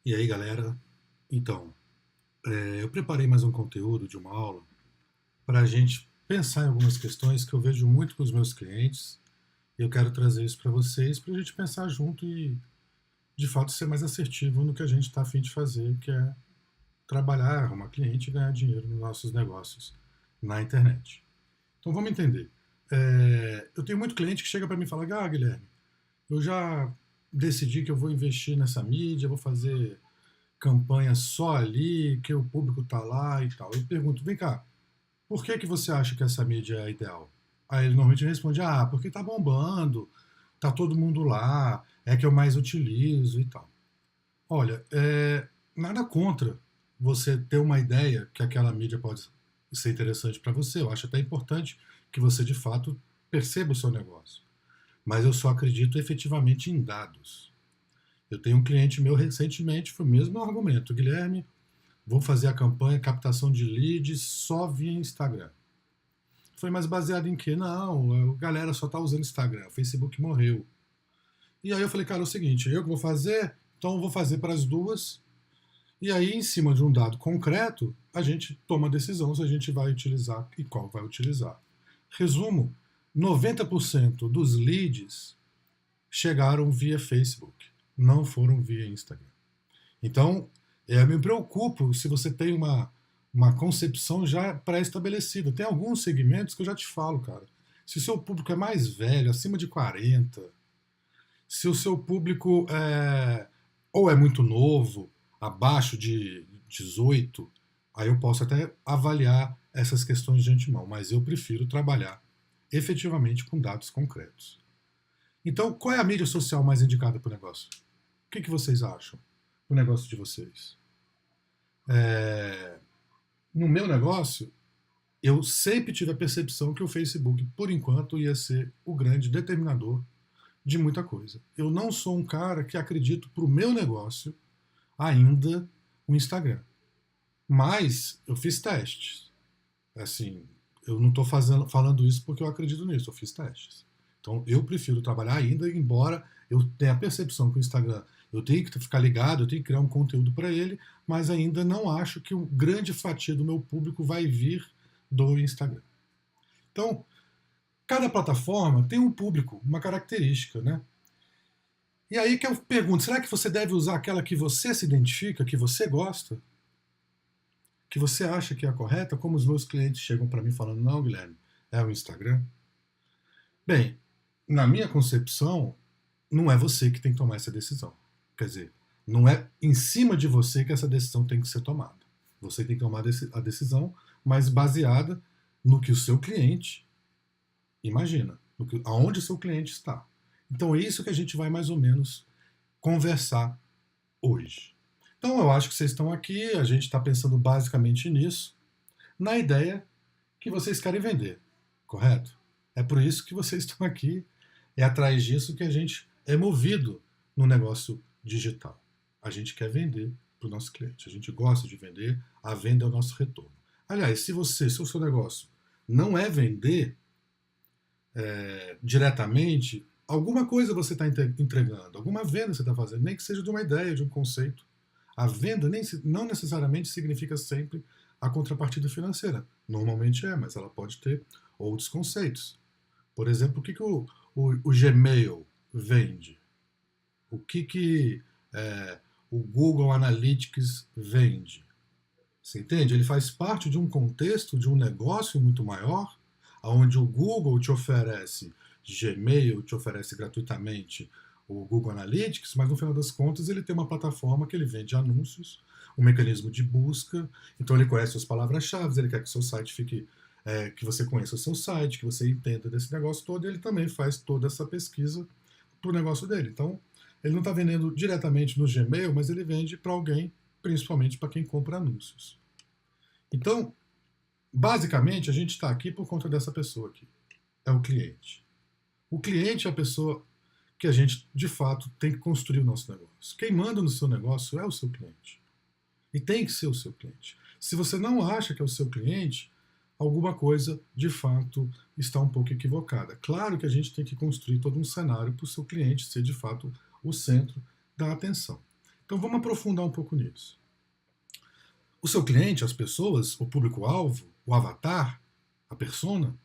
E aí, galera? Então, eu preparei mais um conteúdo de uma aula para a gente pensar em algumas questões que eu vejo muito com os meus clientes. E eu quero trazer isso para vocês, para a gente pensar junto e, de fato, ser mais assertivo no que a gente está a fim de fazer, que é trabalhar, arrumar cliente e ganhar dinheiro nos nossos negócios na internet. Então, vamos entender. Eu tenho muito cliente que chega para mim e fala: Guilherme, eu já decidi que eu vou investir nessa mídia, vou fazer campanha só ali, que o público tá lá e tal. Eu pergunto, vem cá, por que que você acha que essa mídia é ideal? Aí ele normalmente responde, porque tá bombando, tá todo mundo lá, é que eu mais utilizo e tal. Olha, nada contra você ter uma ideia que aquela mídia pode ser interessante para você. Eu acho até importante que você de fato perceba o seu negócio. Mas eu só acredito efetivamente em dados. Eu tenho um cliente meu recentemente, foi o mesmo argumento. Guilherme, vou fazer a campanha captação de leads só via Instagram. Foi mais baseado em que? Não, a galera só está usando Instagram, o Facebook morreu. E aí eu falei, cara, é o seguinte, eu que vou fazer, então eu vou fazer para as duas. E aí, em cima de um dado concreto, a gente toma a decisão se a gente vai utilizar e qual vai utilizar. Resumo, 90% dos leads chegaram via Facebook, não foram via Instagram. Então, eu me preocupo se você tem uma concepção já pré-estabelecida. Tem alguns segmentos que eu já te falo, cara. Se o seu público é mais velho, acima de 40, se o seu público ou é muito novo, abaixo de 18, aí eu posso até avaliar essas questões de antemão, mas eu prefiro trabalhar efetivamente com dados concretos. Então, qual é a mídia social mais indicada para o negócio? O que vocês acham do negócio de vocês? No meu negócio, eu sempre tive a percepção que o Facebook, por enquanto, ia ser o grande determinador de muita coisa. Eu não sou um cara que acredito para o meu negócio ainda o Instagram. Mas eu fiz testes. Assim, eu não estou falando isso porque eu acredito nisso, eu fiz testes. Então eu prefiro trabalhar ainda, embora eu tenha a percepção que o Instagram eu tenho que ficar ligado, eu tenho que criar um conteúdo para ele, mas ainda não acho que uma grande fatia do meu público vai vir do Instagram. Então, cada plataforma tem um público, uma característica, né? E aí que eu pergunto, será que você deve usar aquela que você se identifica, que você gosta? Que você acha que é a correta? Como os meus clientes chegam para mim falando, não, Guilherme, é o Instagram? Bem, na minha concepção, não é você que tem que tomar essa decisão. Quer dizer, não é em cima de você que essa decisão tem que ser tomada. Você tem que tomar a decisão, mas baseada no que o seu cliente imagina, aonde o seu cliente está. Então é isso que a gente vai mais ou menos conversar hoje. Então eu acho que vocês estão aqui, a gente está pensando basicamente nisso, na ideia que vocês querem vender, correto? É por isso que vocês estão aqui, é atrás disso que a gente é movido no negócio digital. A gente quer vender para o nosso cliente, a gente gosta de vender, a venda é o nosse retorno. Aliás, se o seu negócio não é vender diretamente, alguma coisa você está entregando, alguma venda você está fazendo, nem que seja de uma ideia, de um conceito. A venda não necessariamente significa sempre a contrapartida financeira. Normalmente é, mas ela pode ter outros conceitos. Por exemplo, o que o Gmail vende? O que o Google Analytics vende? Você entende? Ele faz parte de um contexto, de um negócio muito maior, onde o Google te oferece Gmail, te oferece gratuitamente o Google Analytics, mas no final das contas ele tem uma plataforma que ele vende anúncios, um mecanismo de busca, então ele conhece as palavras-chave, ele quer que o seu site fique, que você conheça o seu site, que você entenda desse negócio todo, e ele também faz toda essa pesquisa para o negócio dele. Então, ele não está vendendo diretamente no Gmail, mas ele vende para alguém, principalmente para quem compra anúncios. Então, basicamente, a gente está aqui por conta dessa pessoa aqui. É o cliente. O cliente é a pessoa que a gente, de fato, tem que construir o nosso negócio. Quem manda no seu negócio é o seu cliente. E tem que ser o seu cliente. Se você não acha que é o seu cliente, alguma coisa, de fato, está um pouco equivocada. Claro que a gente tem que construir todo um cenário para o seu cliente ser, de fato, o centro da atenção. Então vamos aprofundar um pouco nisso. O seu cliente, as pessoas, o público-alvo, o avatar, a persona,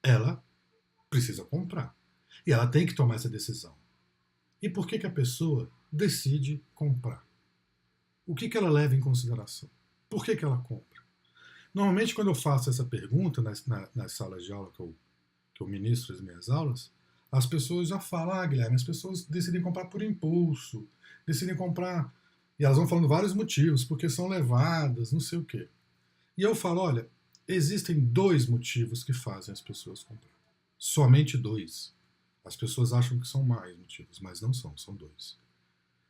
ela precisa comprar. E ela tem que tomar essa decisão. E por que a pessoa decide comprar? O que ela leva em consideração? Por que ela compra? Normalmente, quando eu faço essa pergunta nas salas de aula que eu ministro as minhas aulas, as pessoas já falam, Guilherme, as pessoas decidem comprar por impulso, decidem comprar, e elas vão falando vários motivos, porque são levadas, não sei o quê. E eu falo, olha, existem 2 motivos que fazem as pessoas comprar. Somente 2. As pessoas acham que são mais motivos, mas não são, são 2.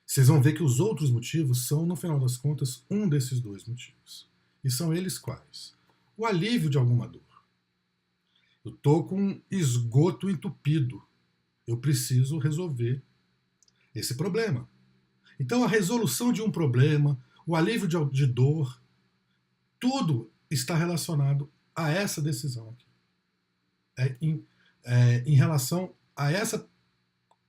Vocês vão ver que os outros motivos são, no final das contas, um desses 2 motivos. E são eles quais? O alívio de alguma dor. Eu estou com um esgoto entupido. Eu preciso resolver esse problema. Então, a resolução de um problema, o alívio de dor, tudo está relacionado a essa decisão aqui. Em relação a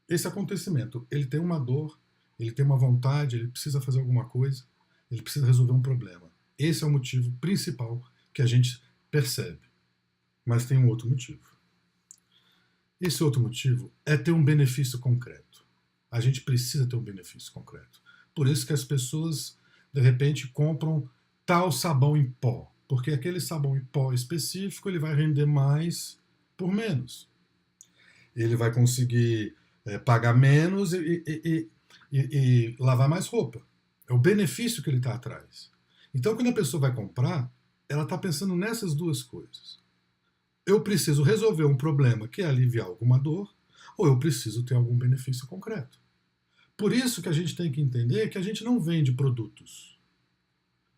esse acontecimento. Ele tem uma dor, ele tem uma vontade, ele precisa fazer alguma coisa, ele precisa resolver um problema. Esse é o motivo principal que a gente percebe. Mas tem um outro motivo. Esse outro motivo é ter um benefício concreto. A gente precisa ter um benefício concreto. Por isso que as pessoas, de repente, compram tal sabão em pó. Porque aquele sabão em pó específico ele vai render mais por menos. Ele vai conseguir pagar menos e lavar mais roupa. É o benefício que ele está atrás. Então, quando a pessoa vai comprar, ela está pensando nessas 2 coisas. Eu preciso resolver um problema que é aliviar alguma dor, ou eu preciso ter algum benefício concreto. Por isso que a gente tem que entender que a gente não vende produtos.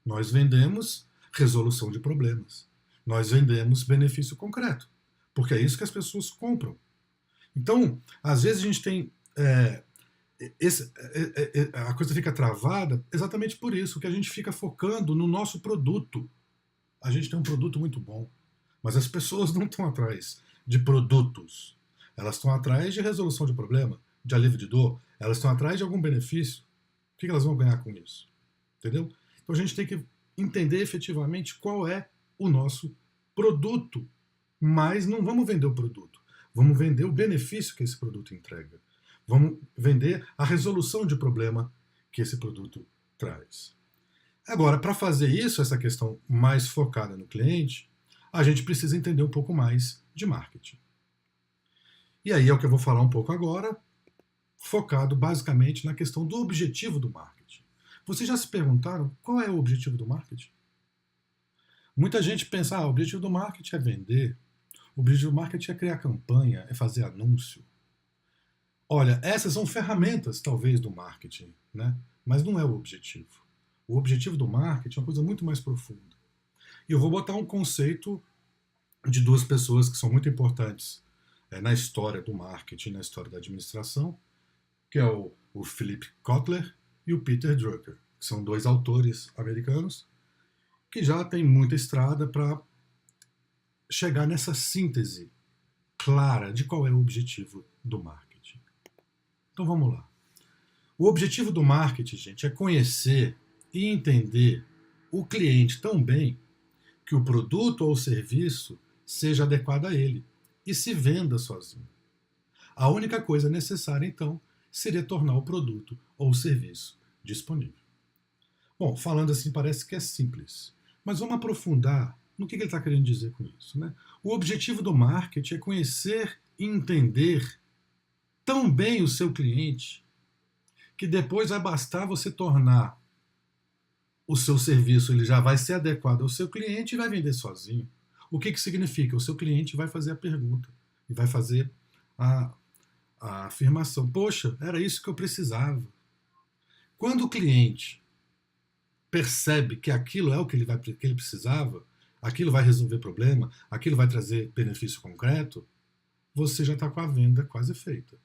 Nós vendemos resolução de problemas. Nós vendemos benefício concreto. Porque é isso que as pessoas compram. Então, às vezes a gente tem... a coisa fica travada exatamente por isso, que a gente fica focando no nosso produto. A gente tem um produto muito bom, mas as pessoas não estão atrás de produtos. Elas estão atrás de resolução de problema, de alívio de dor, elas estão atrás de algum benefício. O que elas vão ganhar com isso? Entendeu? Então a gente tem que entender efetivamente qual é o nosso produto, mas não vamos vender o produto, vamos vender o benefício que esse produto entrega. Vamos vender a resolução de problema que esse produto traz. Agora, para fazer isso, essa questão mais focada no cliente, a gente precisa entender um pouco mais de marketing. E aí é o que eu vou falar um pouco agora, focado basicamente na questão do objetivo do marketing. Vocês já se perguntaram qual é o objetivo do marketing? Muita gente pensa, o objetivo do marketing é vender, o objetivo do marketing é criar campanha, é fazer anúncio. Olha, essas são ferramentas, talvez, do marketing, né? Mas não é o objetivo. O objetivo do marketing é uma coisa muito mais profunda. E eu vou botar um conceito de 2 pessoas que são muito importantes na história do marketing, na história da administração, que é o Philip Kotler e o Peter Drucker, que são 2 autores americanos que já têm muita estrada para chegar nessa síntese clara de qual é o objetivo do marketing. Então vamos lá. O objetivo do marketing, gente, é conhecer e entender o cliente tão bem que o produto ou o serviço seja adequado a ele e se venda sozinho. A única coisa necessária, então, seria tornar o produto ou o serviço disponível. Bom, falando assim parece que é simples, mas vamos aprofundar no que ele está querendo dizer com isso, né? O objetivo do marketing é conhecer e entender tão bem o seu cliente que depois vai bastar você tornar o seu serviço, ele já vai ser adequado ao seu cliente e vai vender sozinho. O que significa? O seu cliente vai fazer a pergunta e vai fazer a afirmação. Poxa, era isso que eu precisava. Quando o cliente percebe que aquilo é o que ele precisava, aquilo vai resolver problema, aquilo vai trazer benefício concreto, você já está com a venda quase feita.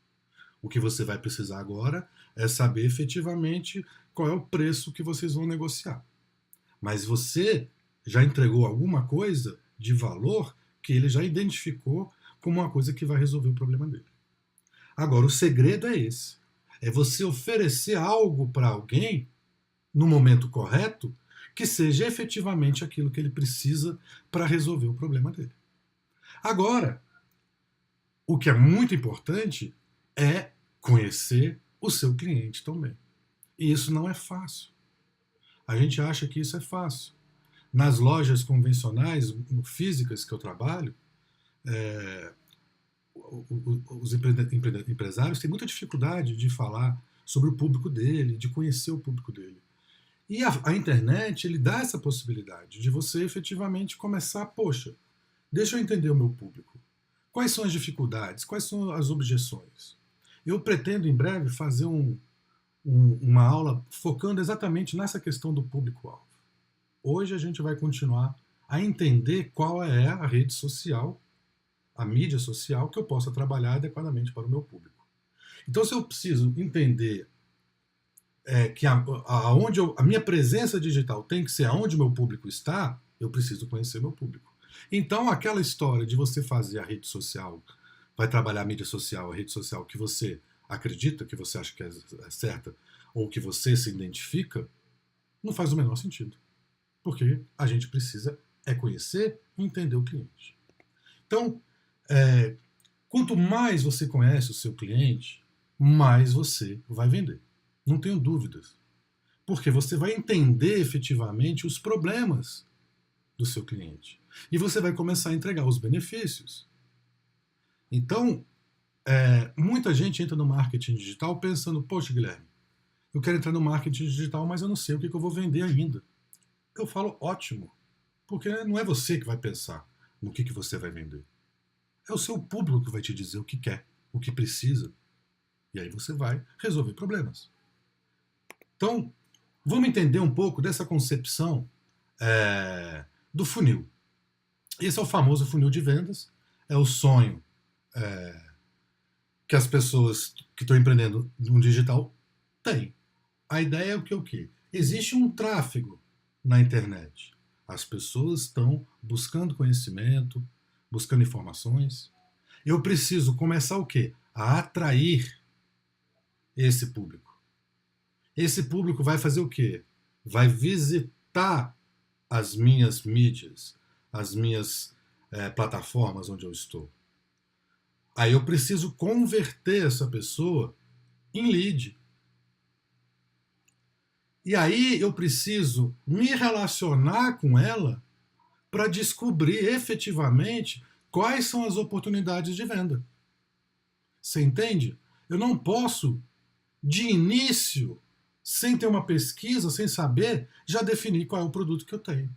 O que você vai precisar agora é saber efetivamente qual é o preço que vocês vão negociar. Mas você já entregou alguma coisa de valor que ele já identificou como uma coisa que vai resolver o problema dele. Agora, o segredo é esse. É você oferecer algo para alguém no momento correto que seja efetivamente aquilo que ele precisa para resolver o problema dele. Agora, o que é muito importante é conhecer o seu cliente também. E isso não é fácil. A gente acha que isso é fácil. Nas lojas convencionais, físicas que eu trabalho, os empresários têm muita dificuldade de falar sobre o público dele, de conhecer o público dele. E a internet, ele dá essa possibilidade de você efetivamente começar, poxa, deixa eu entender o meu público. Quais são as dificuldades? Quais são as objeções? Eu pretendo em breve fazer uma aula focando exatamente nessa questão do público-alvo. Hoje a gente vai continuar a entender qual é a rede social, a mídia social que eu possa trabalhar adequadamente para o meu público. Então, se eu preciso entender que a minha presença digital tem que ser aonde o meu público está, eu preciso conhecer meu público. Então, aquela história de você fazer a rede social, vai trabalhar a mídia social, a rede social que você acredita, que você acha que é certa, ou que você se identifica, não faz o menor sentido. Porque a gente precisa conhecer e entender o cliente. Então, quanto mais você conhece o seu cliente, mais você vai vender. Não tenho dúvidas. Porque você vai entender efetivamente os problemas do seu cliente. E você vai começar a entregar os benefícios. Então, muita gente entra no marketing digital pensando, poxa, Guilherme, eu quero entrar no marketing digital, mas eu não sei o que eu vou vender ainda. Eu falo, ótimo, porque não é você que vai pensar no que você vai vender. É o seu público que vai te dizer o que quer, o que precisa. E aí você vai resolver problemas. Então, vamos entender um pouco dessa concepção do funil. Esse é o famoso funil de vendas, é o sonho que as pessoas que estão empreendendo no digital têm. A ideia é o quê? Existe um tráfego na internet. As pessoas estão buscando conhecimento, buscando informações. Eu preciso começar o quê? A atrair esse público. Esse público vai fazer o quê? Vai visitar as minhas mídias, as minhas plataformas onde eu estou. Aí eu preciso converter essa pessoa em lead. E aí eu preciso me relacionar com ela para descobrir efetivamente quais são as oportunidades de venda. Você entende? Eu não posso, de início, sem ter uma pesquisa, sem saber, já definir qual é o produto que eu tenho.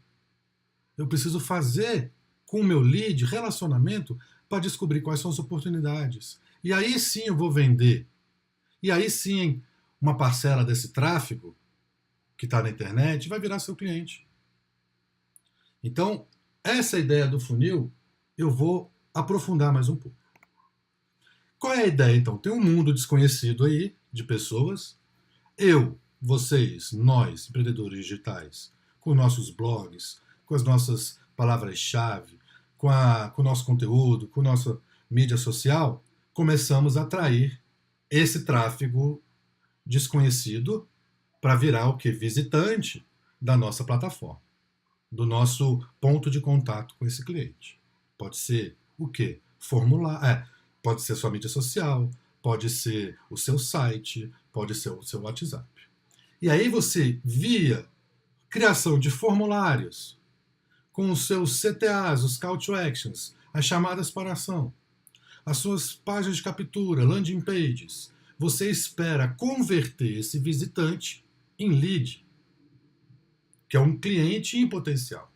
Eu preciso fazer com o meu lead, relacionamento, para descobrir quais são as oportunidades. E aí sim eu vou vender. E aí sim, uma parcela desse tráfego que está na internet vai virar seu cliente. Então, essa ideia do funil, eu vou aprofundar mais um pouco. Qual é a ideia, então? Tem um mundo desconhecido aí, de pessoas. Eu, vocês, nós, empreendedores digitais, com nossos blogs, com as nossas palavras-chave, com o nosso conteúdo, com nossa mídia social, começamos a atrair esse tráfego desconhecido para virar o quê? Visitante da nossa plataforma, do nosso ponto de contato com esse cliente. Pode ser o quê? Pode ser sua mídia social, pode ser o seu site, pode ser o seu WhatsApp. E aí você, via criação de formulários, com os seus CTAs, os Call to Actions, as chamadas para ação, as suas páginas de captura, landing pages, você espera converter esse visitante em lead, que é um cliente em potencial.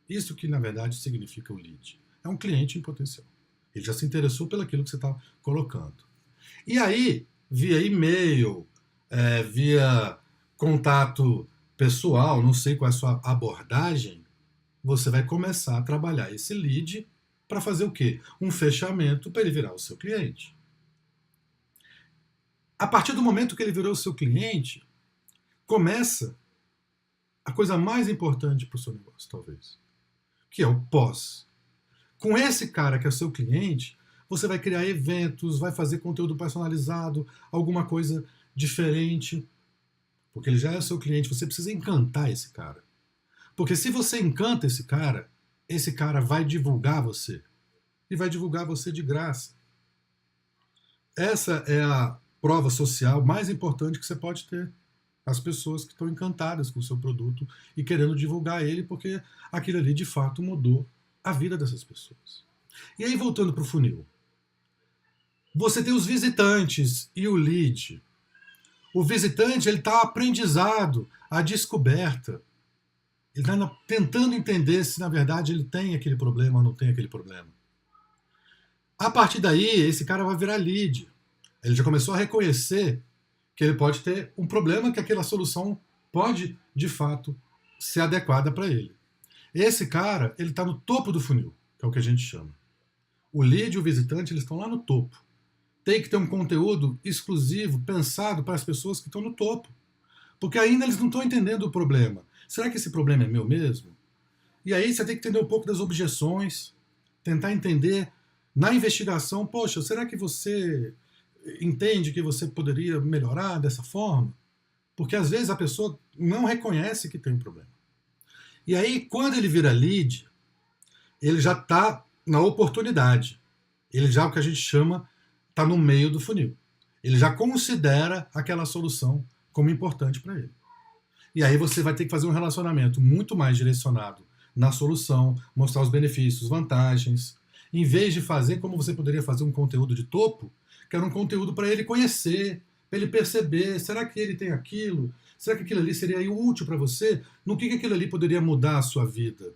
Isso que, na verdade, significa o lead. É um cliente em potencial. Ele já se interessou pelo aquilo que você está colocando. E aí, via e-mail, via contato pessoal, não sei qual é a sua abordagem, você vai começar a trabalhar esse lead para fazer o quê? Um fechamento para ele virar o seu cliente. A partir do momento que ele virou o seu cliente, começa a coisa mais importante para o seu negócio, talvez, que é o pós. Com esse cara que é seu cliente, você vai criar eventos, vai fazer conteúdo personalizado, alguma coisa diferente, porque ele já é seu cliente, você precisa encantar esse cara. Porque se você encanta esse cara vai divulgar você. E vai divulgar você de graça. Essa é a prova social mais importante que você pode ter. As pessoas que estão encantadas com o seu produto e querendo divulgar ele, porque aquilo ali de fato mudou a vida dessas pessoas. E aí, voltando para o funil. Você tem os visitantes e o lead. O visitante ele está aprendizado, a descoberta. Ele está tentando entender se na verdade ele tem aquele problema ou não tem aquele problema. A partir daí, esse cara vai virar lead. Ele já começou a reconhecer que ele pode ter um problema, que aquela solução pode, de fato, ser adequada para ele. Esse cara, ele está no topo do funil, que é o que a gente chama. O lead e o visitante, eles estão lá no topo. Tem que ter um conteúdo exclusivo, pensado para as pessoas que estão no topo. Porque ainda eles não estão entendendo o problema. Será que esse problema é meu mesmo? E aí você tem que entender um pouco das objeções, tentar entender na investigação, poxa, será que você entende que você poderia melhorar dessa forma? Porque às vezes a pessoa não reconhece que tem um problema. E aí, quando ele vira lead, ele já está na oportunidade. Ele já, o que a gente chama, está no meio do funil. Ele já considera aquela solução como importante para ele. E aí você vai ter que fazer um relacionamento muito mais direcionado na solução, mostrar os benefícios, vantagens, em vez de fazer como você poderia fazer um conteúdo de topo, que era um conteúdo para ele conhecer, para ele perceber, será que ele tem aquilo? Será que aquilo ali seria útil para você? No que aquilo ali poderia mudar a sua vida?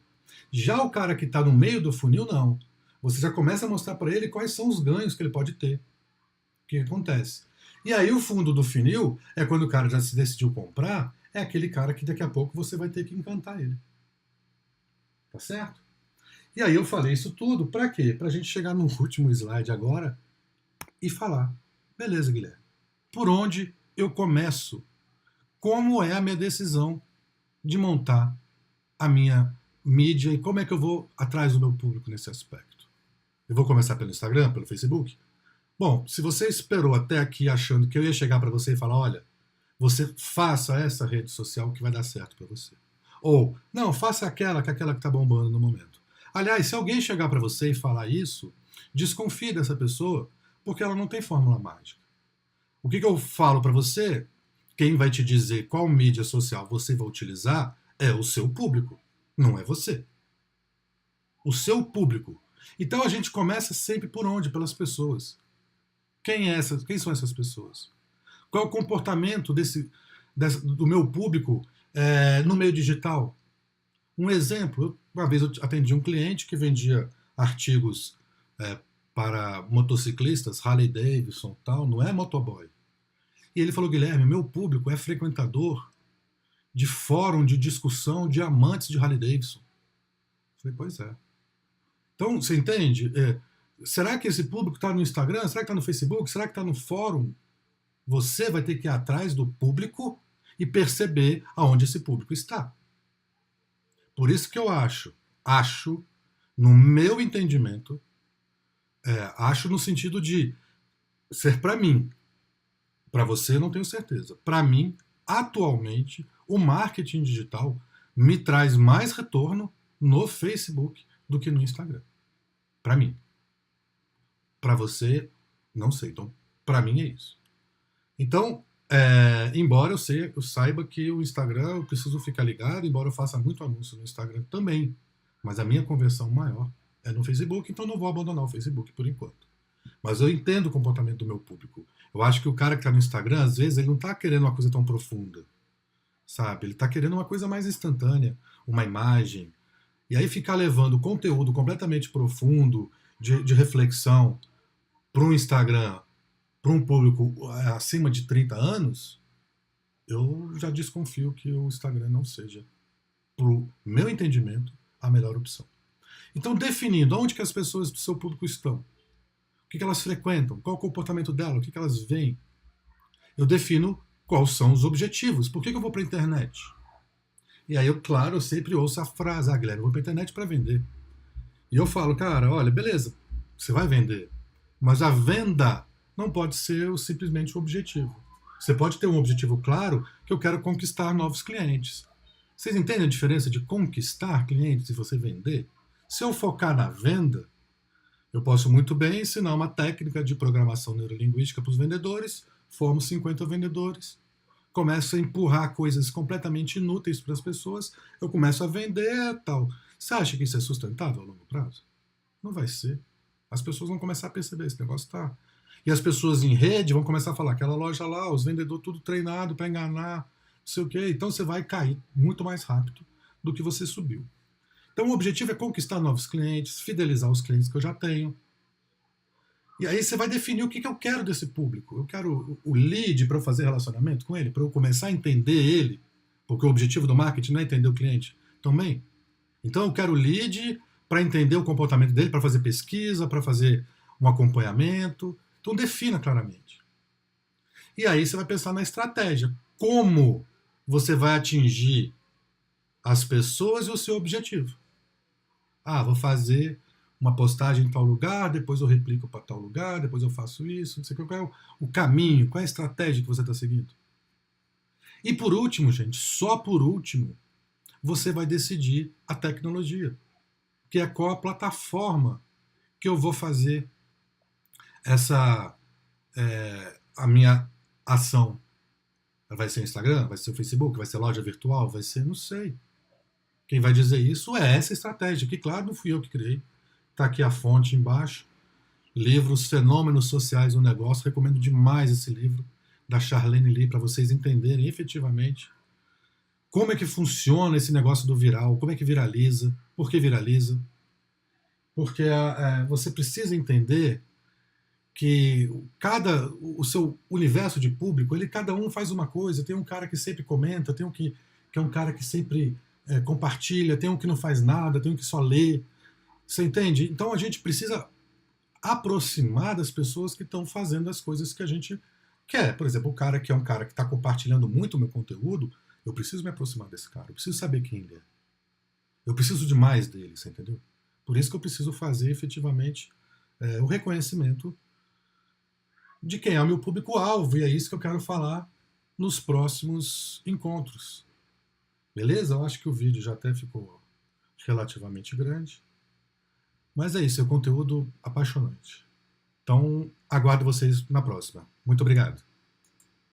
Já o cara que está no meio do funil, não. Você já começa a mostrar para ele quais são os ganhos que ele pode ter. O que acontece? E aí o fundo do funil é quando o cara já se decidiu comprar, é aquele cara que daqui a pouco você vai ter que encantar ele. Tá certo? E aí eu falei isso tudo para quê? Para a gente chegar no último slide agora e falar, beleza, Guilherme, por onde eu começo? Como é a minha decisão de montar a minha mídia e como é que eu vou atrás do meu público nesse aspecto? Eu vou começar pelo Instagram, pelo Facebook? Bom, se você esperou até aqui achando que eu ia chegar para você e falar, olha, você faça essa rede social que vai dar certo para você. Ou, não, faça aquela que está bombando no momento. Aliás, se alguém chegar para você e falar isso, desconfie dessa pessoa, porque ela não tem fórmula mágica. O que eu falo para você, quem vai te dizer qual mídia social você vai utilizar é o seu público, não é você. O seu público. Então a gente começa sempre por onde? Pelas pessoas. Quem são essas pessoas? Qual é o comportamento do meu público no meio digital? Um exemplo, uma vez eu atendi um cliente que vendia artigos para motociclistas, Harley Davidson, tal, não é motoboy. E ele falou, Guilherme, meu público é frequentador de fórum de discussão de amantes de Harley Davidson. Eu falei, pois é. Então, você entende? Será que esse público está no Instagram? Será que está no Facebook? Será que está no fórum? Você vai ter que ir atrás do público e perceber aonde esse público está. Por isso que eu acho, no meu entendimento, acho no sentido de ser para mim. Para você, não tenho certeza. Para mim, atualmente, o marketing digital me traz mais retorno no Facebook do que no Instagram. Para mim. Para você, não sei. Então, para mim é isso. Então, embora eu saiba que o Instagram eu preciso ficar ligado, embora eu faça muito anúncio no Instagram também, mas a minha conversão maior é no Facebook, então não vou abandonar o Facebook por enquanto. Mas eu entendo o comportamento do meu público. Eu acho que o cara que está no Instagram, às vezes, ele não está querendo uma coisa tão profunda, sabe? Ele está querendo uma coisa mais instantânea, uma imagem. E aí ficar levando conteúdo completamente profundo, de reflexão, para um Instagram, para um público acima de 30 anos, eu já desconfio que o Instagram não seja, pro meu entendimento, a melhor opção. Então, definindo onde que as pessoas do seu público estão, o que elas frequentam, qual o comportamento dela, o que elas veem, eu defino quais são os objetivos. Por que eu vou para a internet? E aí, claro, eu sempre ouço a frase, Guilherme, eu vou para a internet para vender. E eu falo, cara, olha, beleza, você vai vender, mas a venda não pode ser simplesmente o objetivo. Você pode ter um objetivo claro que eu quero conquistar novos clientes. Vocês entendem a diferença de conquistar clientes e você vender? Se eu focar na venda, eu posso muito bem ensinar uma técnica de programação neurolinguística para os vendedores, formo 50 vendedores, começo a empurrar coisas completamente inúteis para as pessoas, eu começo a vender tal. Você acha que isso é sustentável a longo prazo? Não vai ser. As pessoas vão começar a perceber esse negócio tá. E as pessoas em rede vão começar a falar, aquela loja lá, os vendedores tudo treinado para enganar, não sei o quê. Então você vai cair muito mais rápido do que você subiu. Então o objetivo é conquistar novos clientes, fidelizar os clientes que eu já tenho. E aí você vai definir o que eu quero desse público. Eu quero o lead para eu fazer relacionamento com ele, para eu começar a entender ele, porque o objetivo do marketing não é entender o cliente também. Então eu quero o lead para entender o comportamento dele, para fazer pesquisa, para fazer um acompanhamento. Então defina claramente. E aí você vai pensar na estratégia. Como você vai atingir as pessoas e o seu objetivo? Ah, vou fazer uma postagem em tal lugar, depois eu replico para tal lugar, depois eu faço isso, não sei qual é o caminho, qual é a estratégia que você está seguindo. E por último, gente, só por último, você vai decidir a tecnologia, que é qual a plataforma que eu vou fazer essa a minha ação. Vai ser o Instagram, vai ser o Facebook, vai ser loja virtual, vai ser, não sei. Quem vai dizer isso é essa estratégia, que claro, não fui eu que criei. Está aqui a fonte embaixo. Livro Os Fenômenos Sociais do Negócio. Recomendo demais esse livro da Charlene Lee para vocês entenderem efetivamente como é que funciona esse negócio do viral, como é que viraliza, por que viraliza. Porque você precisa entender que o seu universo de público, cada um faz uma coisa. Tem um cara que sempre comenta, tem um que é um cara que sempre compartilha, tem um que não faz nada, tem um que só lê. Você entende? Então a gente precisa aproximar das pessoas que estão fazendo as coisas que a gente quer. Por exemplo, o cara que é um cara que está compartilhando muito o meu conteúdo, eu preciso me aproximar desse cara, eu preciso saber quem ele é. Eu preciso de mais dele, você entendeu? Por isso que eu preciso fazer efetivamente o reconhecimento de quem é o meu público-alvo, e é isso que eu quero falar nos próximos encontros. Beleza? Eu acho que o vídeo já até ficou relativamente grande. Mas é isso, é um conteúdo apaixonante. Então, aguardo vocês na próxima. Muito obrigado.